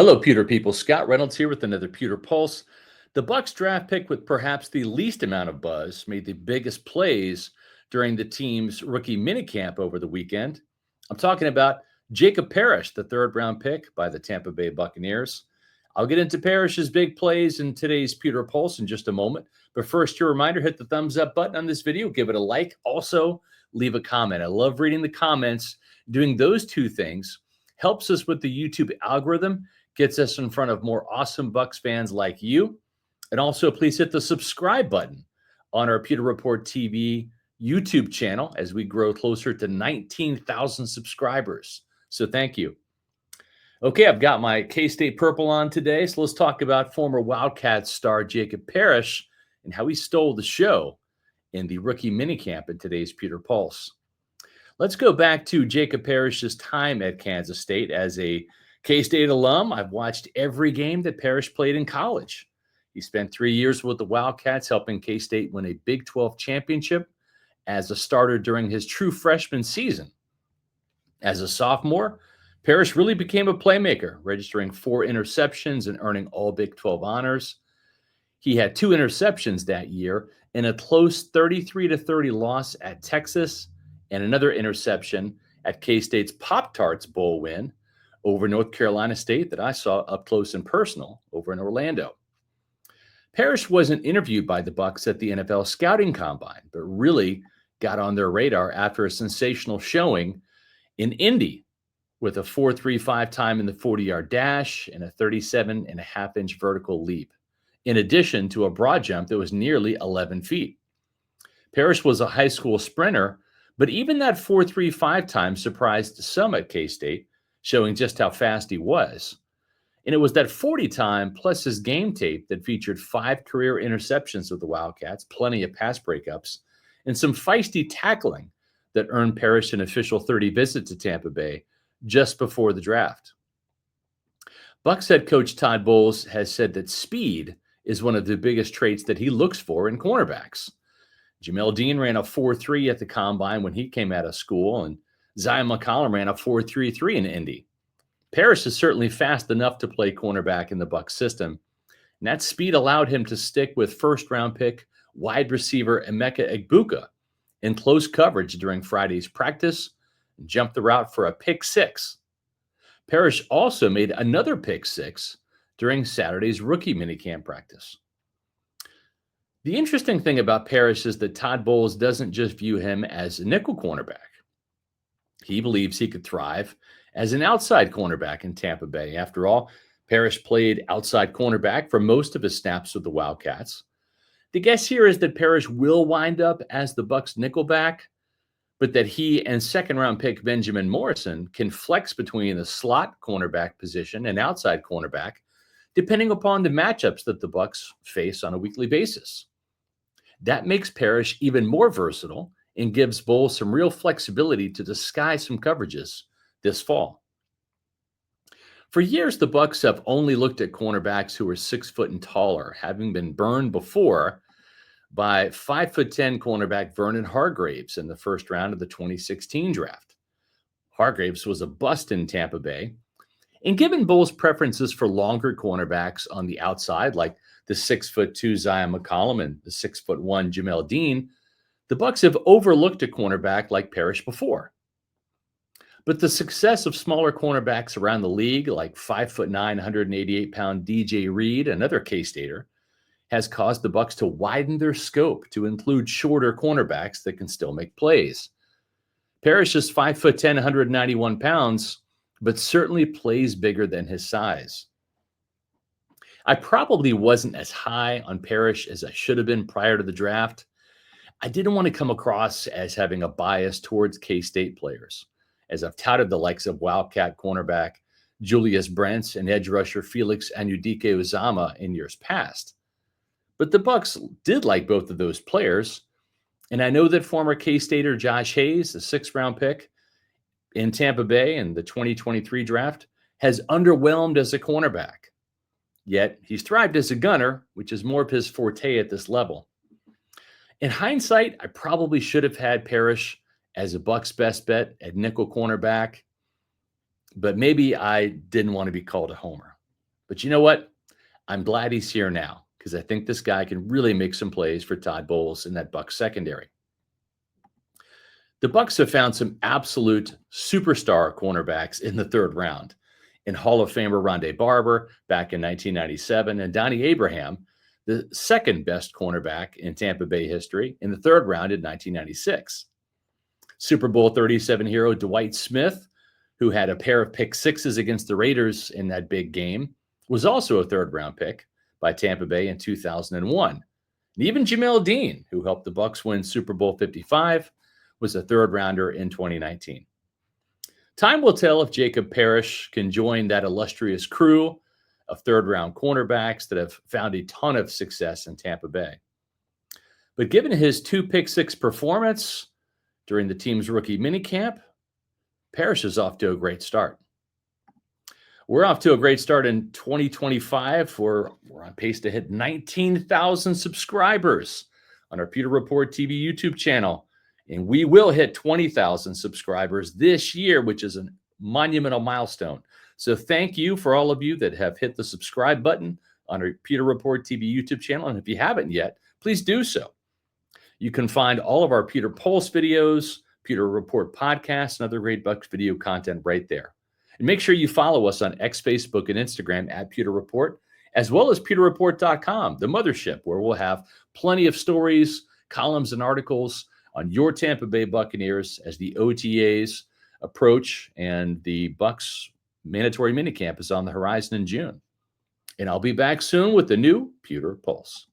Hello, Pewter people. Scott Reynolds here with another Pewter Pulse. The Bucs draft pick with perhaps the least amount of buzz made the biggest plays during the team's rookie minicamp over the weekend. I'm talking about Jacob Parrish, the third round pick by the Tampa Bay Buccaneers. I'll get into Parrish's big plays in today's Pewter Pulse in just a moment. But first, your reminder, hit the thumbs up button on this video, give it a like. Also, leave a comment. I love reading the comments. Doing those two things helps us with the YouTube algorithm, gets us in front of more awesome Bucs fans like you. And also, please hit the subscribe button on our Pewter Report TV YouTube channel as we grow closer to 19,000 subscribers. So thank you. Okay, I've got my K-State purple on today, so let's talk about former Wildcats star Jacob Parrish and how he stole the show in the rookie minicamp in today's Pewter Pulse. Let's go back to Jacob Parrish's time at Kansas State. As a K-State alum, I've watched every game that Parrish played in college. He spent 3 years with the Wildcats, helping K-State win a Big 12 championship as a starter during his true freshman season. As a sophomore, Parrish really became a playmaker, registering 4 interceptions and earning all Big 12 honors. He had 2 interceptions that year in a close 33-30 loss at Texas and another interception at K-State's Pop-Tarts Bowl win over North Carolina State that I saw up close and personal over in Orlando. Parrish wasn't interviewed by the Bucs at the NFL Scouting Combine, but really got on their radar after a sensational showing in Indy with a 4.35 time in the 40-yard dash and a 37.5-inch vertical leap, in addition to a broad jump that was nearly 11 feet. Parrish was a high school sprinter, but even that 4.35 time surprised some at K-State, showing just how fast he was. And it was that 40 time plus his game tape that featured 5 career interceptions of the Wildcats, plenty of pass breakups, and some feisty tackling that earned Parrish an official 30 visit to Tampa Bay just before the draft. Bucs head coach Todd Bowles has said that speed is one of the biggest traits that he looks for in cornerbacks. Jamel Dean ran a 4.3 at the Combine when he came out of school, and Zion McCollum ran a 4.33 in Indy. Parrish is certainly fast enough to play cornerback in the Bucs system, and that speed allowed him to stick with first-round pick wide receiver Emeka Egbuka in close coverage during Friday's practice and jumped the route for a pick 6. Parrish also made another pick 6 during Saturday's rookie minicamp practice. The interesting thing about Parrish is that Todd Bowles doesn't just view him as a nickel cornerback. He believes he could thrive as an outside cornerback in Tampa Bay. After all, Parrish played outside cornerback for most of his snaps with the Wildcats. The guess here is that Parrish will wind up as the Bucs nickelback, but that he and second-round pick Benjamin Morrison can flex between the slot cornerback position and outside cornerback, depending upon the matchups that the Bucs face on a weekly basis. That makes Parrish even more versatile and gives Bowles some real flexibility to disguise some coverages this fall. For years, the Bucs have only looked at cornerbacks who are 6 foot and taller, having been burned before by 5'10" cornerback Vernon Hargreaves in the first round of the 2016 draft. Hargreaves was a bust in Tampa Bay, and given Bowles' preferences for longer cornerbacks on the outside, like the 6'2" Zion McCollum and the 6'1" Jamel Dean, the Bucs have overlooked a cornerback like Parrish before. But the success of smaller cornerbacks around the league, like 5'9", 188-pound DJ Reed, another K-Stater, has caused the Bucs to widen their scope to include shorter cornerbacks that can still make plays. Parrish is 5'10", 191 pounds, but certainly plays bigger than his size. I probably wasn't as high on Parrish as I should have been prior to the draft. I didn't want to come across as having a bias towards K-State players, as I've touted the likes of Wildcat cornerback Julius Brents and edge rusher Felix Anudike-Uzomah in years past. But the Bucs did like both of those players, and I know that former K-Stater Josh Hayes, the 6th-round pick in Tampa Bay in the 2023 draft, has underwhelmed as a cornerback. Yet he's thrived as a gunner, which is more of his forte at this level. In hindsight, I probably should have had Parrish as a Bucs best bet at nickel cornerback, but maybe I didn't want to be called a homer. But you know what? I'm glad he's here now because I think this guy can really make some plays for Todd Bowles in that Bucs secondary. The Bucs have found some absolute superstar cornerbacks in the third round. In Hall of Famer Rondé Barber back in 1997, and Donnie Abraham, the second best cornerback in Tampa Bay history, in the third round in 1996. Super Bowl 37 hero Dwight Smith, who had a pair of pick sixes against the Raiders in that big game, was also a third round pick by Tampa Bay in 2001. And even Jamel Dean, who helped the Bucs win Super Bowl 55, was a third rounder in 2019. Time will tell if Jacob Parrish can join that illustrious crew of third round cornerbacks that have found a ton of success in Tampa Bay. But given his 2 pick six performance during the team's rookie minicamp, Parrish is off to a great start. We're off to a great start in 2025. We're on pace to hit 19,000 subscribers on our Pewter Report TV YouTube channel. And we will hit 20,000 subscribers this year, which is a monumental milestone. So thank you for all of you that have hit the subscribe button on our Pewter Report TV YouTube channel. And if you haven't yet, please do so. You can find all of our Pewter Pulse videos, Pewter Report podcasts, and other great Bucs video content right there. And make sure you follow us on X, Facebook, and Instagram at Pewter Report, as well as pewterreport.com, the mothership, where we'll have plenty of stories, columns, and articles on your Tampa Bay Buccaneers as the OTAs approach and the Bucs mandatory minicamp is on the horizon in June. And I'll be back soon with the new Pewter Pulse.